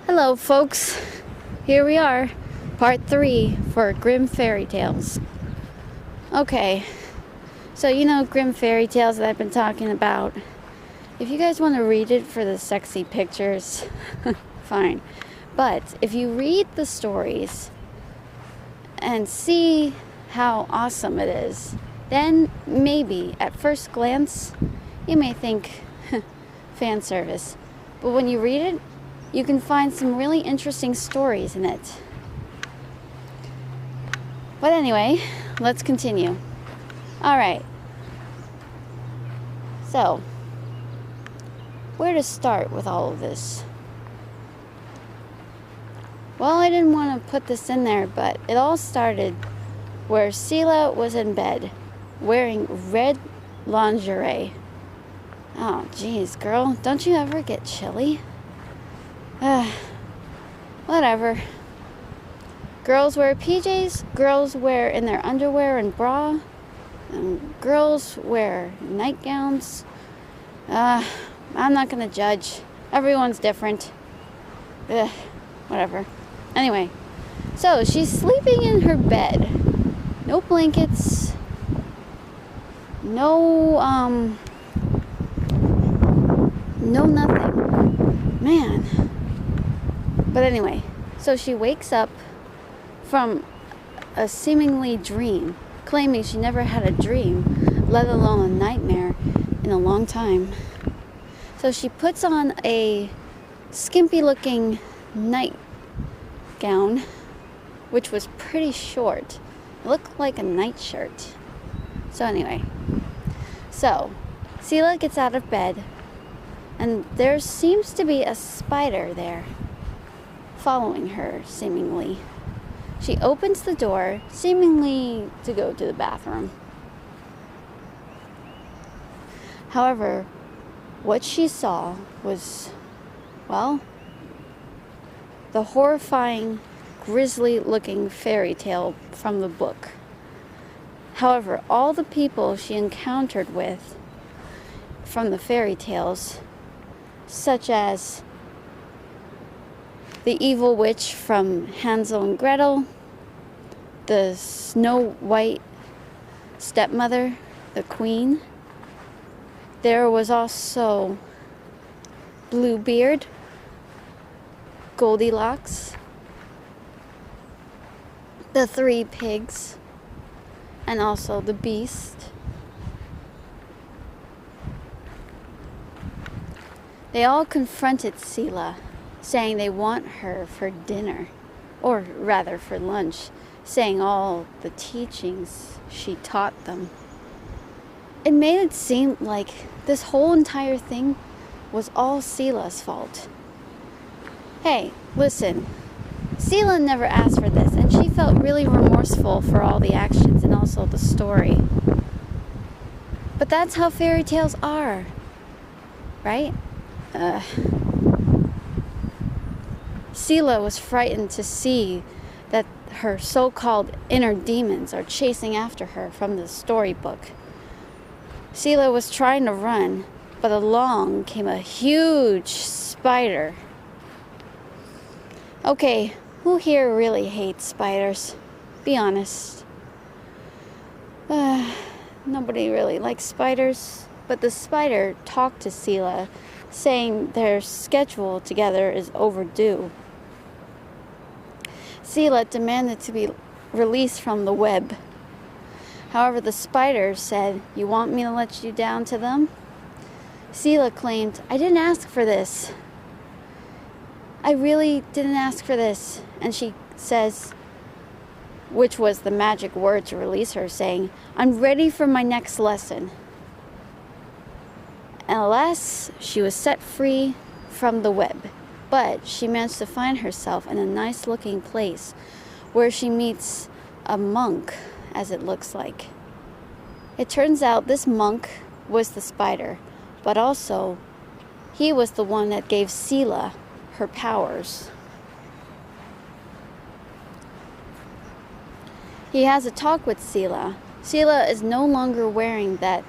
Hello, folks. Here we are, part 3 for Grimm fairy tales. Okay, so Grimm fairy tales that I've been talking about. If you guys want to read it for the sexy pictures, fine. But if you read the stories and see how awesome it is, then maybe at first glance you may think fan service. But when you read it, you can find some really interesting stories in it. But anyway, let's continue. Alright. So, where to start with all of this? Well, I didn't want to put this in there, but it all started where Seela was in bed, wearing red lingerie. Oh, geez, girl, don't you ever get chilly? Whatever. Girls wear PJs, girls wear in their underwear and bra, and girls wear nightgowns. I'm not gonna judge. Everyone's different. Whatever. Anyway, so she's sleeping in her bed. No blankets. No nothing. Man. But anyway, so she wakes up from a seemingly dream, claiming she never had a dream, let alone a nightmare, in a long time. So she puts on a skimpy-looking nightgown, which was pretty short. It looked like a nightshirt. So anyway, Seela gets out of bed, and there seems to be a spider there, following her, seemingly. She opens the door, seemingly to go to the bathroom. However, what she saw was, well, the horrifying, grisly-looking fairy tale from the book. However, all the people she encountered with from the fairy tales, such as the evil witch from Hansel and Gretel, the Snow White stepmother, the queen. There was also Bluebeard, Goldilocks, the three pigs, and also the beast. They all confronted Seela, saying they want her for dinner, or rather for lunch, saying all the teachings she taught them. It made it seem like this whole entire thing was all Seela's fault. Hey, listen, Seela never asked for this, and she felt really remorseful for all the actions and also the story. But that's how fairy tales are, right? Seela was frightened to see that her so-called inner demons are chasing after her from the storybook. Seela was trying to run, but along came a huge spider. Okay, who here really hates spiders? Be honest. Nobody really likes spiders, but the spider talked to Seela, saying their schedule together is overdue. Seela demanded to be released from the web. However, the spider said, "You want me to let you down to them?" Seela claimed, "I didn't ask for this. I really didn't ask for this." And she says, which was the magic word to release her, saying, "I'm ready for my next lesson." And alas, she was set free from the web. But she managed to find herself in a nice-looking place where she meets a monk, as it looks like. It turns out this monk was the spider, but also he was the one that gave Seela her powers. He has a talk with Seela. Seela is no longer wearing that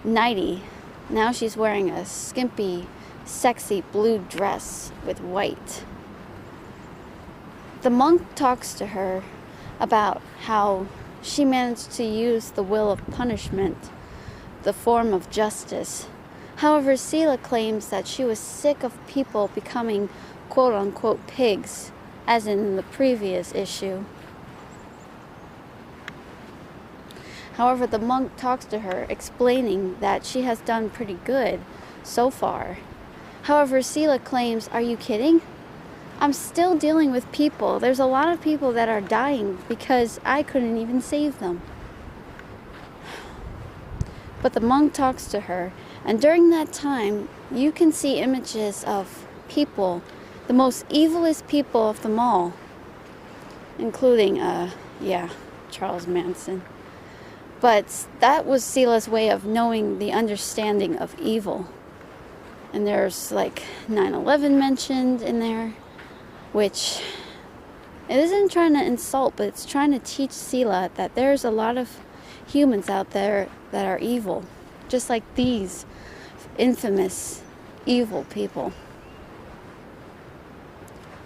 nightie. Now she's wearing a skimpy, sexy blue dress with white. The monk talks to her about how she managed to use the will of punishment, the form of justice. However, Sela claims that she was sick of people becoming quote-unquote pigs, as in the previous issue. However, the monk talks to her, explaining that she has done pretty good so far. However, Sela claims, "Are you kidding? I'm still dealing with people. There's a lot of people that are dying because I couldn't even save them." But the monk talks to her, and during that time, you can see images of people, the most evilest people of them all, including, Charles Manson. But that was Sela's way of knowing the understanding of evil. And there's like 9/11 mentioned in there, which it isn't trying to insult, but it's trying to teach Sela that there's a lot of humans out there that are evil, just like these infamous evil people.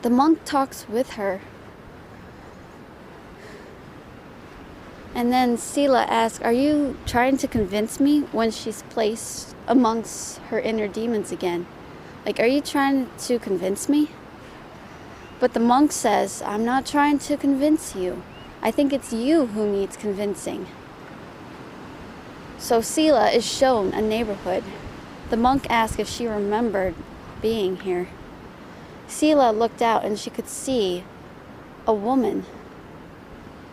The monk talks with her, and then Sela asks, "Are you trying to convince me?" when she's placed amongst her inner demons again. Like, "Are you trying to convince me?" But the monk says, "I'm not trying to convince you. I think it's you who needs convincing." So Sela is shown a neighborhood. The monk asked if she remembered being here. Sela looked out and she could see a woman.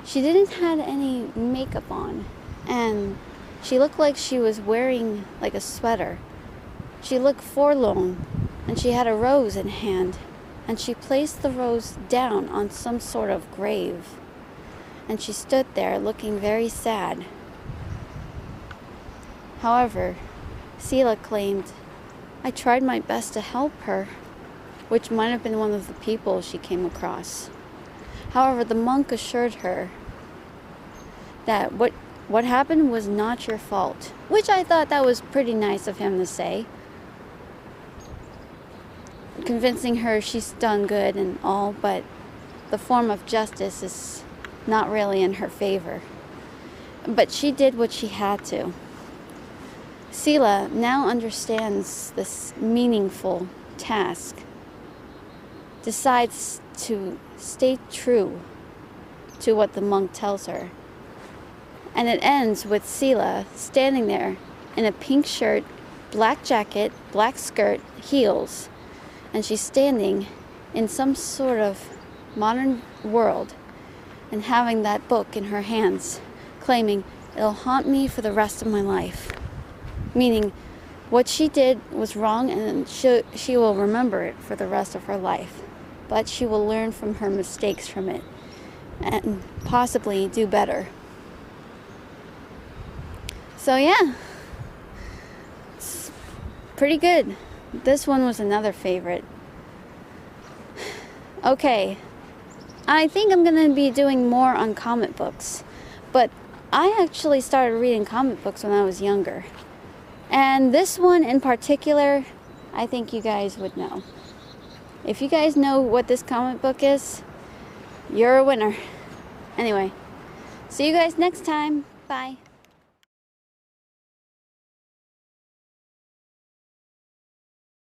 She didn't have any makeup on, and she looked like she was wearing like a sweater. She looked forlorn, and she had a rose in hand, and she placed the rose down on some sort of grave, and she stood there looking very sad. However, Sela claimed, "I tried my best to help her," which might have been one of the people she came across. However, the monk assured her that what happened was not your fault, which I thought that was pretty nice of him to say, convincing her she's done good and all, but the form of justice is not really in her favor. But she did what she had to. Sela now understands this meaningful task, decides to stay true to what the monk tells her. And it ends with Sela standing there in a pink shirt, black jacket, black skirt, heels, and she's standing in some sort of modern world and having that book in her hands, claiming, "It'll haunt me for the rest of my life." Meaning, what she did was wrong, and she will remember it for the rest of her life. But she will learn from her mistakes from it and possibly do better. So yeah, it's pretty good. This one was another favorite. Okay, I think I'm going to be doing more on comic books, but I actually started reading comic books when I was younger. And this one in particular, I think you guys would know. If you guys know what this comic book is, you're a winner. Anyway, see you guys next time. Bye.